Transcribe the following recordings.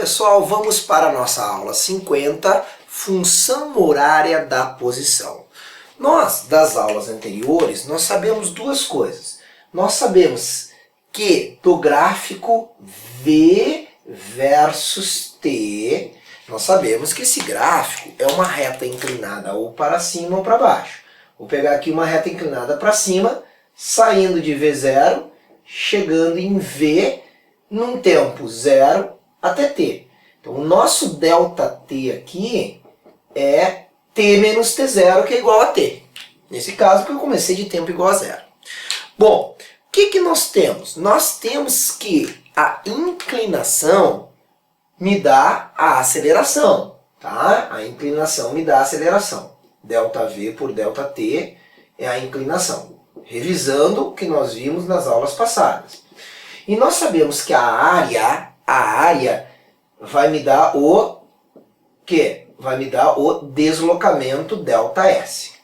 pessoal, vamos para a nossa aula 50, função horária da posição. Nós, das aulas anteriores, nós sabemos duas coisas. Nós sabemos que do gráfico V versus T, nós sabemos que esse gráfico é uma reta inclinada ou para cima ou para baixo. Vou pegar aqui uma reta inclinada para cima, saindo de V0, chegando em V num tempo 0 até T. Então, o nosso ΔT aqui é T menos T0, que é igual a T. Nesse caso, porque eu comecei de tempo igual a 0. Bom, o que nós temos? Nós temos que a inclinação me dá a aceleração. Tá? A inclinação me dá a aceleração. ΔV por ΔT é a inclinação. Revisando o que nós vimos nas aulas passadas. E nós sabemos que a área vai me dar o quê? Vai me dar o deslocamento ΔS.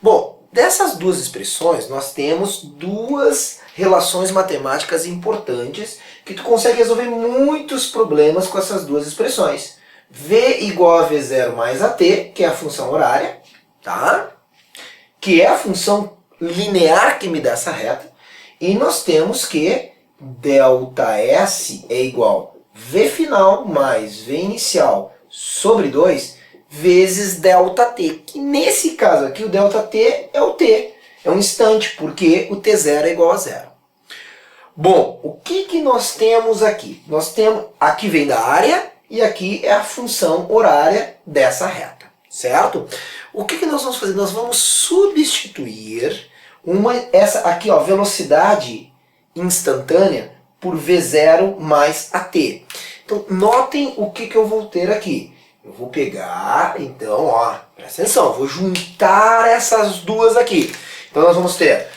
Bom, dessas duas expressões, nós temos duas relações matemáticas importantes que tu consegue resolver muitos problemas com essas duas expressões. V igual a V0 mais AT, que é a função horária, tá? Que é a função linear que me dá essa reta. E nós temos que ΔS é igual V final mais V inicial sobre 2 vezes ΔT, que nesse caso aqui o ΔT é o T, é um instante, porque o T0 é igual a 0. Bom, o que nós temos aqui? Nós temos, aqui vem da área e aqui é a função horária dessa reta, certo? O que nós vamos fazer? Nós vamos substituir essa aqui, ó, velocidade instantânea por V0 mais AT. Então, notem o que eu vou ter aqui. Eu vou pegar, então, ó, presta atenção, vou juntar essas duas aqui. Então, nós vamos ter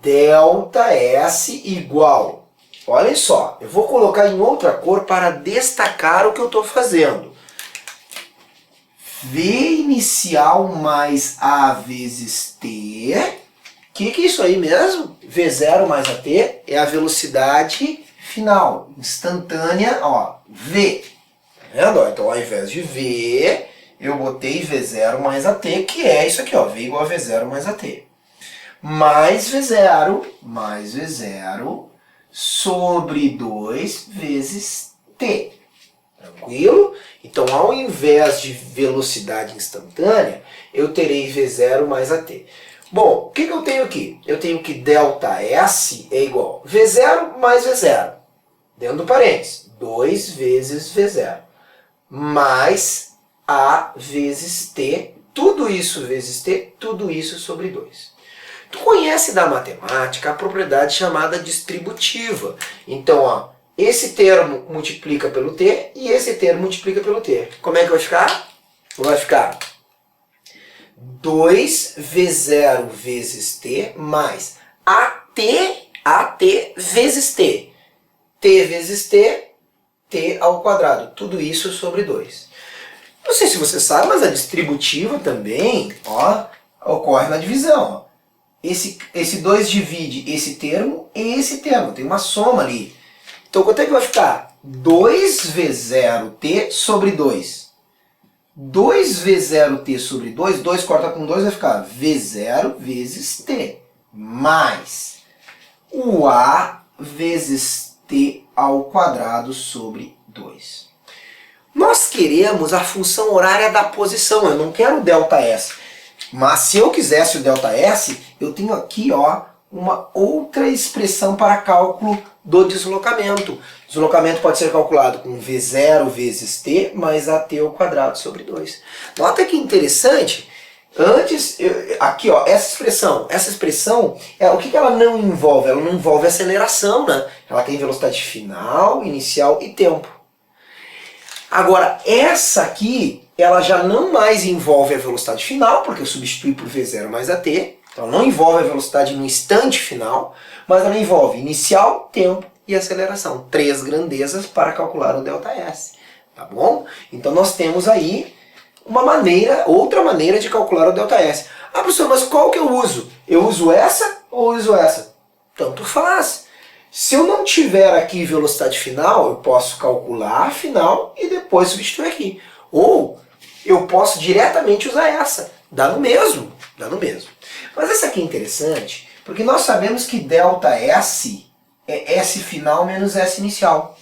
ΔS igual, olhem só, eu vou colocar em outra cor para destacar o que eu estou fazendo. V inicial mais A vezes T. O que é isso aí mesmo? V0 mais AT é a velocidade final, instantânea, ó, V. Tá vendo? Então, ao invés de V, eu botei V0 mais AT, que é isso aqui, ó, V igual a V0 mais AT. Mais V0 sobre 2 vezes T. Tranquilo? Então, ao invés de velocidade instantânea, eu terei V0 mais AT. Bom, o que eu tenho aqui? Eu tenho que ΔS é igual a V0 mais V0. Dentro do parênteses, 2 vezes V0. Mais A vezes T. Tudo isso vezes T, tudo isso sobre 2. Tu conhece da matemática a propriedade chamada distributiva. Então, ó, esse termo multiplica pelo T e esse termo multiplica pelo T. Como é que vai ficar? Vai ficar 2V0 vezes T mais AT vezes T. T vezes T, T ao quadrado. Tudo isso sobre 2. Não sei se você sabe, mas a distributiva também, ó, ocorre na divisão. Ó. Esse 2 divide esse termo e esse termo. Tem uma soma ali. Então, quanto é que vai ficar? 2V0T sobre 2. 2V0T sobre 2, 2 corta com 2, vai ficar V0 vezes T, mais o A vezes T ao quadrado sobre 2. Nós queremos a função horária da posição, eu não quero o ΔS. Mas se eu quisesse o ΔS, eu tenho aqui, ó, uma outra expressão para cálculo do deslocamento. O deslocamento pode ser calculado com V0 vezes T mais AT ao quadrado sobre 2. Nota que interessante, antes, aqui ó, essa expressão, o que ela não envolve? Ela não envolve aceleração, né? Ela tem velocidade final, inicial e tempo. Agora, essa aqui, ela já não mais envolve a velocidade final, porque eu substituí por V0 mais AT. Então, não envolve a velocidade no instante final, mas ela envolve inicial, tempo e aceleração. 3 grandezas para calcular o ΔS. Tá bom? Então, nós temos aí outra maneira de calcular o ΔS. Ah, professor, mas qual que eu uso? Eu uso essa ou uso essa? Tanto faz. Se eu não tiver aqui velocidade final, eu posso calcular a final e depois substituir aqui. Ou eu posso diretamente usar essa. Dá no mesmo. Dá no mesmo. Mas essa aqui é interessante, porque nós sabemos que ΔS é S final menos S inicial.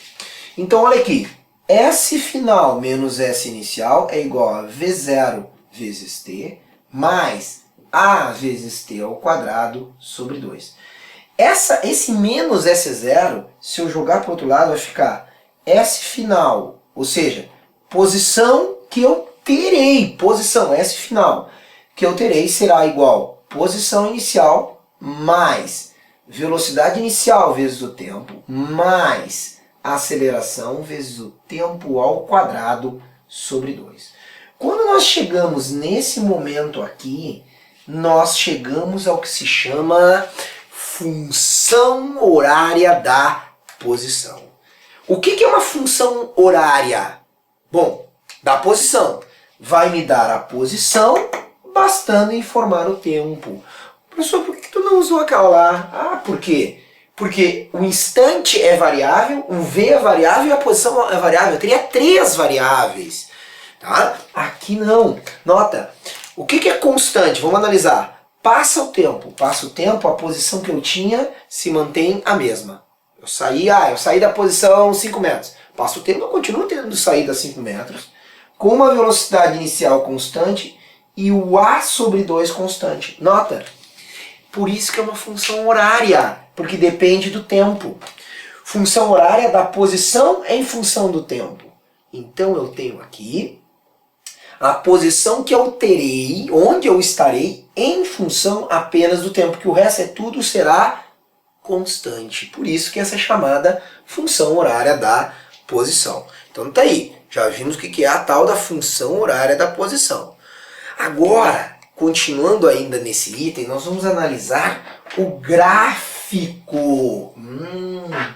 Então olha aqui. S final menos S inicial é igual a V0 vezes T mais A vezes T ao quadrado sobre 2. Esse menos S0, se eu jogar para o outro lado, vai ficar S final, ou seja, posição que eu terei, posição S final, que eu terei será igual posição inicial mais velocidade inicial vezes o tempo, mais aceleração vezes o tempo ao quadrado sobre 2. Quando nós chegamos nesse momento aqui, nós chegamos ao que se chama função horária da posição. O que é uma função horária? Bom, da posição. Vai me dar a posição, bastando informar o tempo. Professor, por que tu não usou aquela lá? Ah, por quê? Porque o instante é variável, o V é variável e a posição é variável. Eu teria 3 variáveis. Tá? Aqui não. Nota, o que é constante? Vamos analisar. Passa o tempo, a posição que eu tinha se mantém a mesma. Eu saí da posição 5 metros. Passa o tempo, eu continuo tendo saída 5 metros, com uma velocidade inicial constante e o A sobre 2 constante. Nota, por isso que é uma função horária, porque depende do tempo. Função horária da posição é em função do tempo. Então eu tenho aqui a posição que eu terei, onde eu estarei, em função apenas do tempo, que o resto tudo será constante. Por isso que essa é chamada função horária da posição. Então tá aí, já vimos o que é a tal da função horária da posição. Agora, continuando ainda nesse item, nós vamos analisar o gráfico.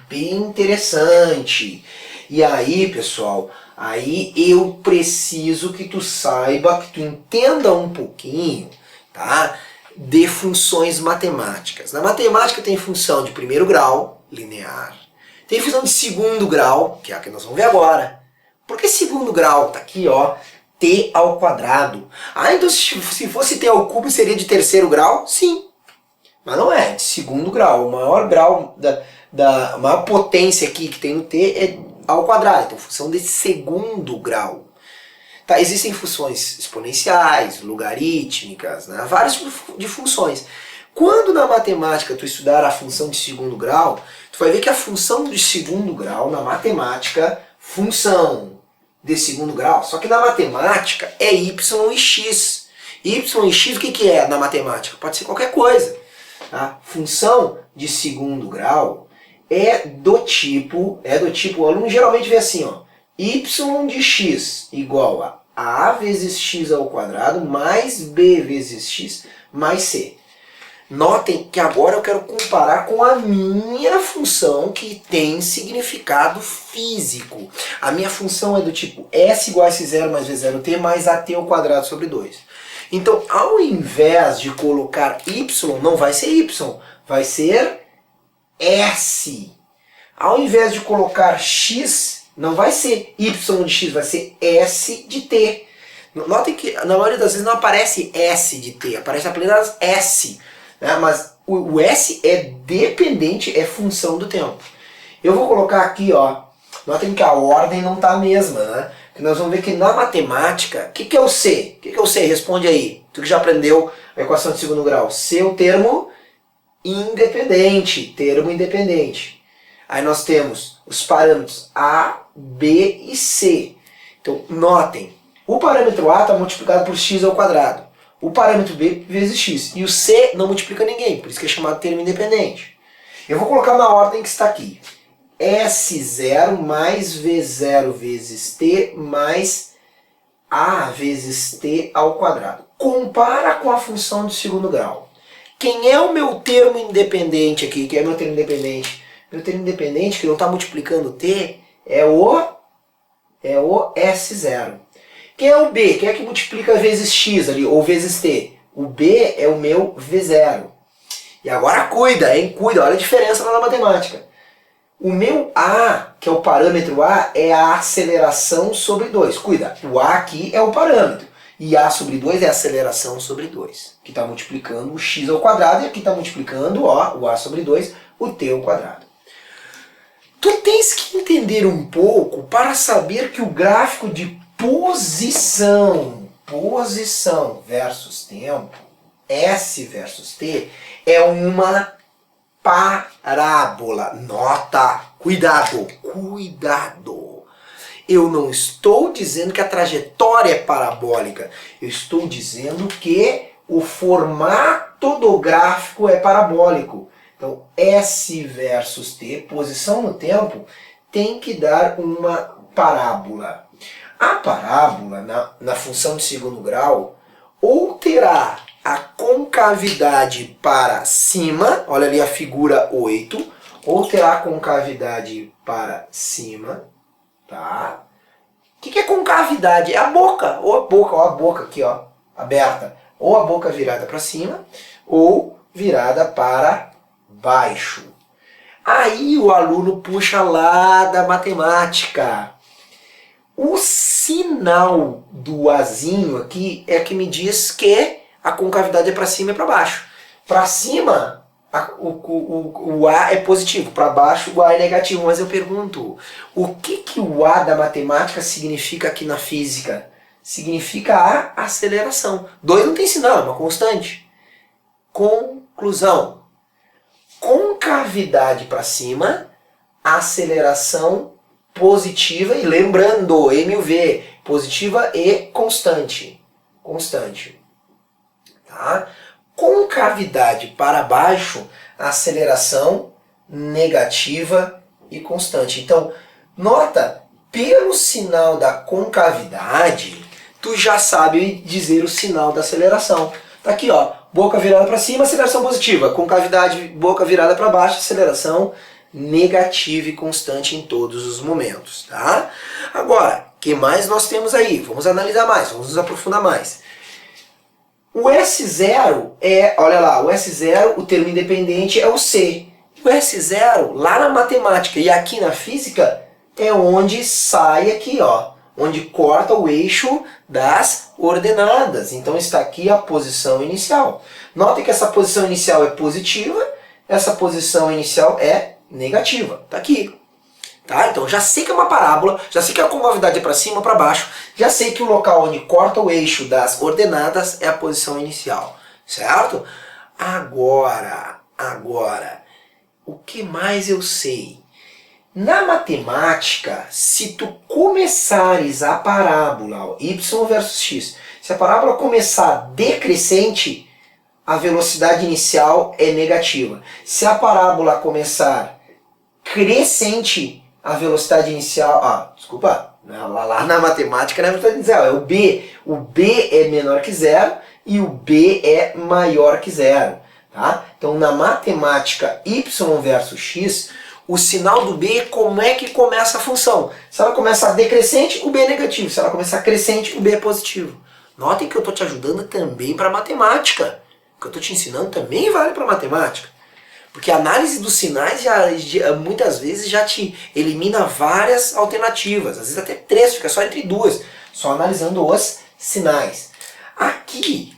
Bem interessante. E aí, pessoal, aí eu preciso que tu saiba, que tu entenda um pouquinho, tá, de funções matemáticas. Na matemática tem função de primeiro grau, linear. Tem função de segundo grau, que é a que nós vamos ver agora. Por que segundo grau? Tá aqui, ó, t ao quadrado. Ah, então se fosse t ao cubo seria de terceiro grau? Sim. Mas não é, de segundo grau. O maior grau, a maior potência aqui que tem no t é ao quadrado. Então, função de segundo grau. Tá, existem funções exponenciais, logarítmicas, né? Várias de funções. Quando na matemática tu estudar a função de segundo grau, tu vai ver que a função de segundo grau na matemática, função de segundo grau, só que na matemática é y e x. Y e x o que é na matemática? Pode ser qualquer coisa. Tá? Função de segundo grau é do tipo, o aluno geralmente vê assim, ó, y de x igual a vezes x ao quadrado mais b vezes x mais c. Notem que agora eu quero comparar com a minha função que tem significado físico. A minha função é do tipo s igual a s0 mais v0t mais at ao quadrado sobre 2. Então, ao invés de colocar y, não vai ser y, vai ser s. Ao invés de colocar x, não vai ser y de x, vai ser s de t. Notem que na maioria das vezes não aparece s de t, aparece apenas s. Né? Mas o s é dependente, é função do tempo. Eu vou colocar aqui, ó, notem que a ordem não está a mesma, né? Que nós vamos ver que na matemática, o que é o c? O que é o c? Responde aí. Tu que já aprendeu a equação de segundo grau. C é o termo independente, Aí nós temos os parâmetros A, B e C. Então, notem, o parâmetro A está multiplicado por x ao quadrado. O parâmetro B vezes x. E o C não multiplica ninguém, por isso que é chamado termo independente. Eu vou colocar na ordem que está aqui. S0 mais V0 vezes T mais A vezes T ao quadrado. Compara com a função de segundo grau. Quem é o meu termo independente aqui? Quem é meu termo independente? Meu termo independente, que não está multiplicando T, é o S0. Quem é o B? Quem é que multiplica vezes X ali, ou vezes T? O B é o meu V0. E agora cuida, hein? Cuida, olha a diferença lá na matemática. O meu A, que é o parâmetro A, é a aceleração sobre 2. Cuida, o A aqui é o parâmetro. E A sobre 2 é a aceleração sobre 2. Que está multiplicando o x ao quadrado e aqui está multiplicando ó, o A sobre 2, o t ao quadrado. Tu tens que entender um pouco para saber que o gráfico de posição versus tempo, S versus T, é uma parábola. Nota, cuidado, cuidado. Eu não estou dizendo que a trajetória é parabólica. Eu estou dizendo que o formato do gráfico é parabólico. Então, S versus T, posição no tempo, tem que dar uma parábola. A parábola, na função de segundo grau, ou terá a concavidade para cima, olha ali a figura 8, ou terá a concavidade para cima, tá? O que é concavidade? É a boca, ou a boca aqui, ó, aberta, ou a boca virada para cima, ou virada para baixo. Aí o aluno puxa lá da matemática. O sinal do Azinho aqui é que me diz que a concavidade é para cima e para baixo. Para cima, o A é positivo, para baixo o A é negativo. Mas eu pergunto, o que o A da matemática significa aqui na física? Significa a aceleração. 2 não tem sinal, é uma constante. Conclusão. Concavidade para cima, aceleração positiva, e lembrando, MV, positiva e constante. Constante. Tá? Concavidade para baixo, aceleração negativa e constante. Então, nota, pelo sinal da concavidade, tu já sabe dizer o sinal da aceleração. Tá aqui, ó, boca virada para cima, aceleração positiva. Concavidade, boca virada para baixo, aceleração negativa e constante em todos os momentos, tá? Agora, o que mais nós temos aí? Vamos analisar mais, vamos nos aprofundar mais. O S0 é, olha lá, o S0, o termo independente é o C. O S0, lá na matemática e aqui na física, é onde sai aqui, ó, onde corta o eixo das ordenadas. Então está aqui a posição inicial. Notem que essa posição inicial é positiva, essa posição inicial é negativa. Está aqui. Tá? Então já sei que é uma parábola, já sei que a concavidade é para cima ou para baixo, já sei que o local onde corta o eixo das ordenadas é a posição inicial. Certo? Agora, o que mais eu sei? Na matemática, se tu começares a parábola, ó, y versus x, se a parábola começar decrescente, a velocidade inicial é negativa. Se a parábola começar crescente, a velocidade inicial... desculpa, lá na matemática não é a velocidade inicial, é o b. O b é menor que zero e o b é maior que zero. Tá? Então, na matemática, y versus x, o sinal do b, como é que começa a função? Se ela começar decrescente, o b é negativo. Se ela começar crescente, o b é positivo. Notem que eu estou te ajudando também para matemática. O que eu estou te ensinando também vale para matemática. Porque a análise dos sinais muitas vezes já te elimina várias alternativas. Às vezes até 3, fica só entre 2. Só analisando os sinais. Aqui,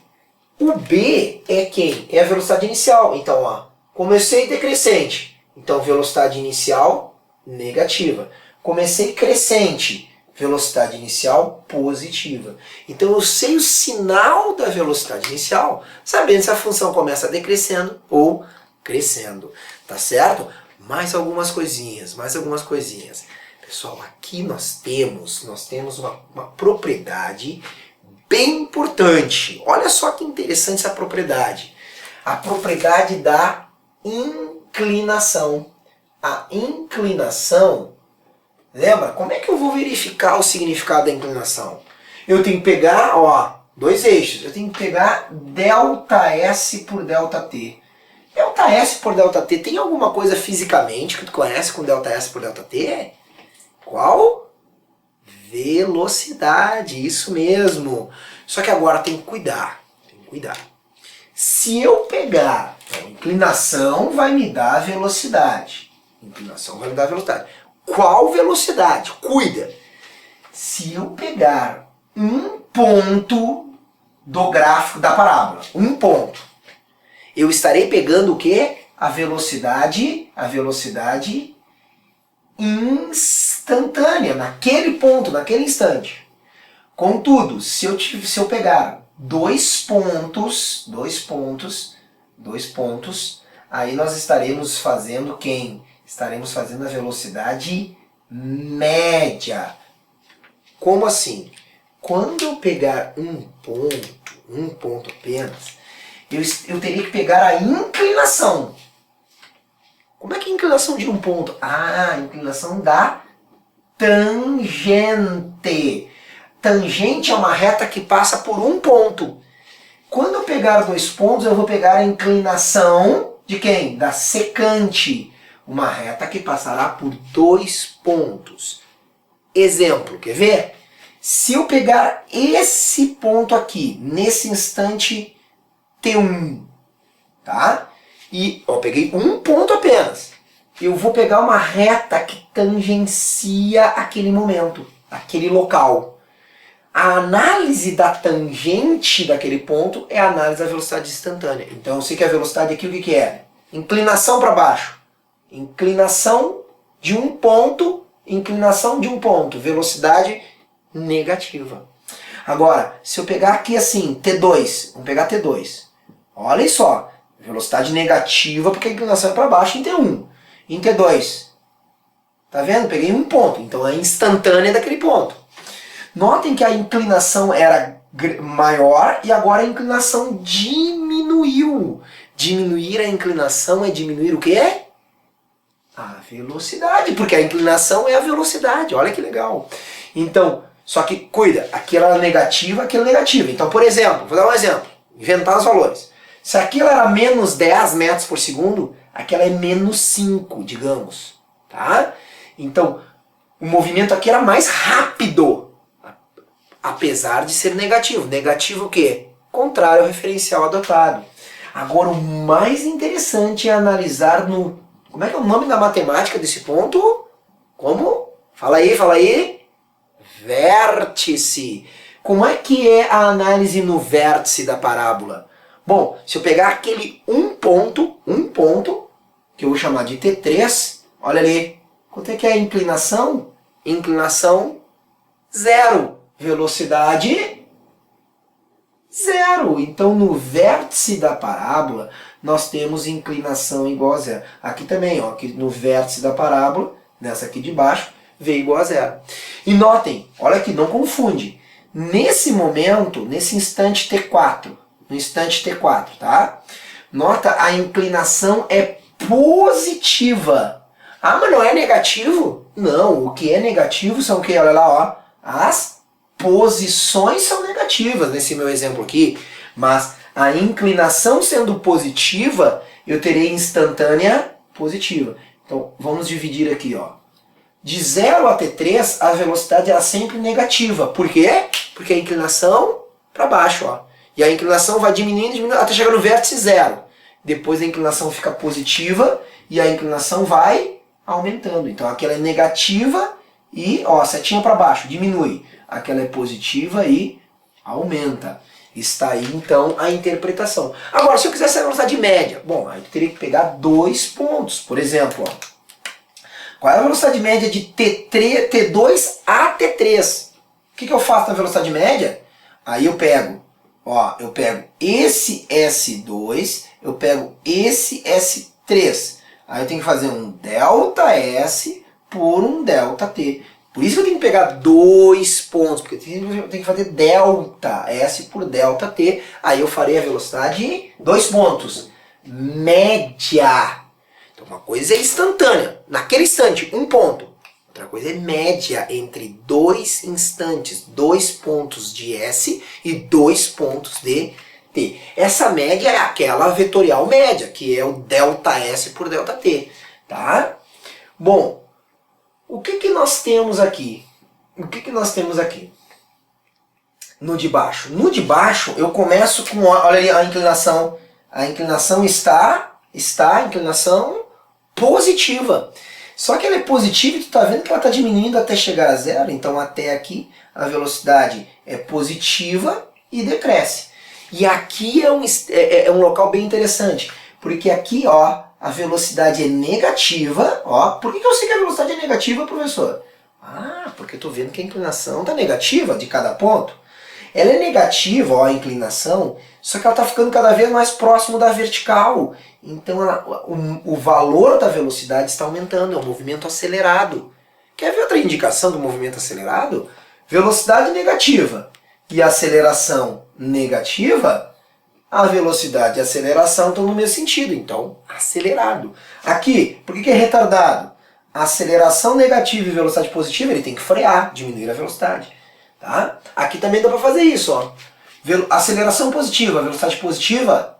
o B é quem? É a velocidade inicial. Então, ó, comecei decrescente. Então, velocidade inicial negativa. Comecei crescente. Velocidade inicial positiva. Então, eu sei o sinal da velocidade inicial, sabendo se a função começa decrescendo ou crescendo, tá certo? Mais algumas coisinhas, Pessoal, aqui nós temos uma propriedade bem importante. Olha só que interessante essa propriedade. A propriedade da inclinação. A inclinação, lembra? Como é que eu vou verificar o significado da inclinação? Eu tenho que pegar, ó, 2 eixos. Eu tenho que pegar ΔS por ΔT. ΔS por ΔT, tem alguma coisa fisicamente que tu conhece com ΔS por ΔT? Qual? Velocidade, isso mesmo. Só que agora tem que cuidar. Se eu pegar a inclinação, vai me dar a velocidade. Inclinação vai me dar velocidade. Qual velocidade? Cuida! Se eu pegar um ponto do gráfico da parábola, um ponto, eu estarei pegando o quê? A velocidade instantânea, naquele ponto, naquele instante. Contudo, se eu pegar dois pontos, aí nós estaremos fazendo quem? Estaremos fazendo a velocidade média. Como assim? Quando eu pegar um ponto apenas, eu teria que pegar a inclinação. Como é que é a inclinação de um ponto? Ah, a inclinação da tangente. Tangente é uma reta que passa por um ponto. Quando eu pegar dois pontos, eu vou pegar a inclinação de quem? Da secante. Uma reta que passará por dois pontos. Exemplo, quer ver? Se eu pegar esse ponto aqui, nesse instante T1, tá? E eu peguei um ponto apenas. Eu vou pegar uma reta que tangencia aquele momento, aquele local. A análise da tangente daquele ponto é a análise da velocidade instantânea. Então eu sei que a velocidade aqui o que é? Inclinação para baixo. Inclinação de um ponto, velocidade negativa. Agora, se eu pegar aqui assim, T2, vamos pegar T2. Olha só, velocidade negativa porque a inclinação é para baixo em T1. Em T2, tá vendo? Peguei um ponto, então é instantânea daquele ponto. Notem que a inclinação era maior e agora a inclinação diminuiu. Diminuir a inclinação é diminuir o quê? A velocidade, porque a inclinação é a velocidade. Olha que legal. Então, só que cuida, aquilo era negativa, aquilo negativa. Então, por exemplo, vou dar um exemplo, inventar os valores. Se aquilo era menos 10 metros por segundo, aquela é menos 5, digamos. Tá? Então, o movimento aqui era mais rápido, apesar de ser negativo. Negativo o quê? Contrário ao referencial adotado. Agora, o mais interessante é analisar no... Como é que é o nome da matemática desse ponto? Como? Fala aí. Vértice. Como é que é a análise no vértice da parábola? Bom, se eu pegar aquele um ponto, que eu vou chamar de T3, olha ali. Quanto é que é a inclinação? Inclinação 0. Velocidade 0. Então, no vértice da parábola, nós temos inclinação igual a 0. Aqui também, ó, aqui no vértice da parábola, nessa aqui de baixo, V igual a 0. E notem, olha aqui, não confunde. Nesse momento, nesse instante T4, no instante T4, tá? Nota, a inclinação é positiva. Ah, mas não é negativo? Não, o que é negativo são o que? Olha lá, ó, as posições são negativas nesse meu exemplo aqui, mas a inclinação sendo positiva, eu terei instantânea positiva. Então, vamos dividir aqui, ó. De 0 a T3, a velocidade é sempre negativa. Por quê? Porque a inclinação para baixo, ó. E a inclinação vai diminuindo, até chegar no vértice 0. Depois a inclinação fica positiva e a inclinação vai aumentando. Então aquela é negativa e, ó, setinha para baixo, diminui. Aquela é positiva e aumenta. Está aí, então, a interpretação. Agora, se eu quisesse a velocidade média, bom, aí eu teria que pegar dois pontos. Por exemplo, ó, qual é a velocidade média de T2 a T3? O que eu faço na velocidade média? Aí eu pego, ó, eu pego esse S2, eu pego esse S3. Aí eu tenho que fazer um ΔS por um ΔT. Por isso que eu tenho que pegar dois pontos, porque eu tenho que fazer ΔS por ΔT. Aí eu farei a velocidade, dois pontos, média. Então uma coisa é instantânea, naquele instante, um ponto. Outra coisa é média entre dois instantes, dois pontos de S e dois pontos de T. Essa média é aquela vetorial média, que é o ΔS por ΔT. Tá? Bom, o que nós temos aqui? No de baixo. No de baixo, eu começo com, olha ali a inclinação. A inclinação está a inclinação positiva. Só que ela é positiva e tu tá vendo que ela está diminuindo até chegar a zero, então até aqui a velocidade é positiva e decresce. E aqui é um local bem interessante, porque aqui, ó, a velocidade é negativa, ó. Por que eu sei que a velocidade é negativa, professor? Ah, porque eu tô vendo que a inclinação tá negativa de cada ponto. Ela é negativa, ó, a inclinação, só que ela tá ficando cada vez mais próximo da vertical. Então o valor da velocidade está aumentando, é um movimento acelerado. Quer ver outra indicação do movimento acelerado? Velocidade negativa e aceleração negativa, a velocidade e a aceleração estão no mesmo sentido, então acelerado. Aqui, por que é retardado? A aceleração negativa e velocidade positiva, ele tem que frear, diminuir a velocidade. Tá? Aqui também dá para fazer isso, ó. Aceleração positiva, velocidade positiva,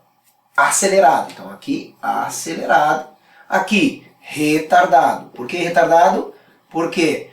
acelerado. Então aqui, acelerado. Aqui, retardado. Por que retardado? Porque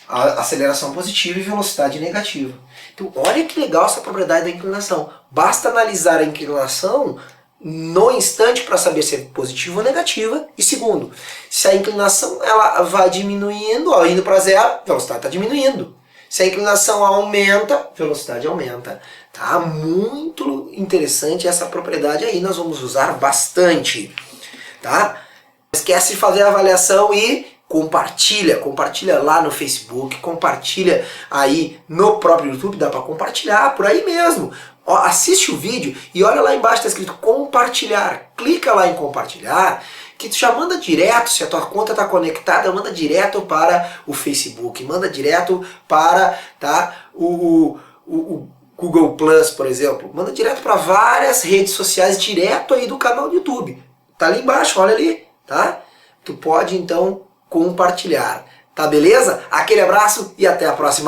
a aceleração positiva e velocidade negativa. Então olha que legal essa propriedade da inclinação. Basta analisar a inclinação no instante para saber se é positiva ou negativa. E segundo, se a inclinação ela vai diminuindo, ó, indo para zero, a velocidade está diminuindo. Se a inclinação aumenta, a velocidade aumenta. Tá? Muito interessante essa propriedade aí, nós vamos usar bastante. Tá? Não esquece de fazer a avaliação e compartilha lá no Facebook, compartilha aí no próprio YouTube, dá para compartilhar por aí mesmo. Ó, assiste o vídeo e olha lá embaixo, está escrito compartilhar. Clica lá em compartilhar, que tu já manda direto, se a tua conta está conectada, manda direto para o Facebook, manda direto para o Google Plus, por exemplo. Manda direto para várias redes sociais, direto aí do canal do YouTube. Tá ali embaixo, olha ali, tá? Tu pode então compartilhar. Tá beleza? Aquele abraço e até a próxima.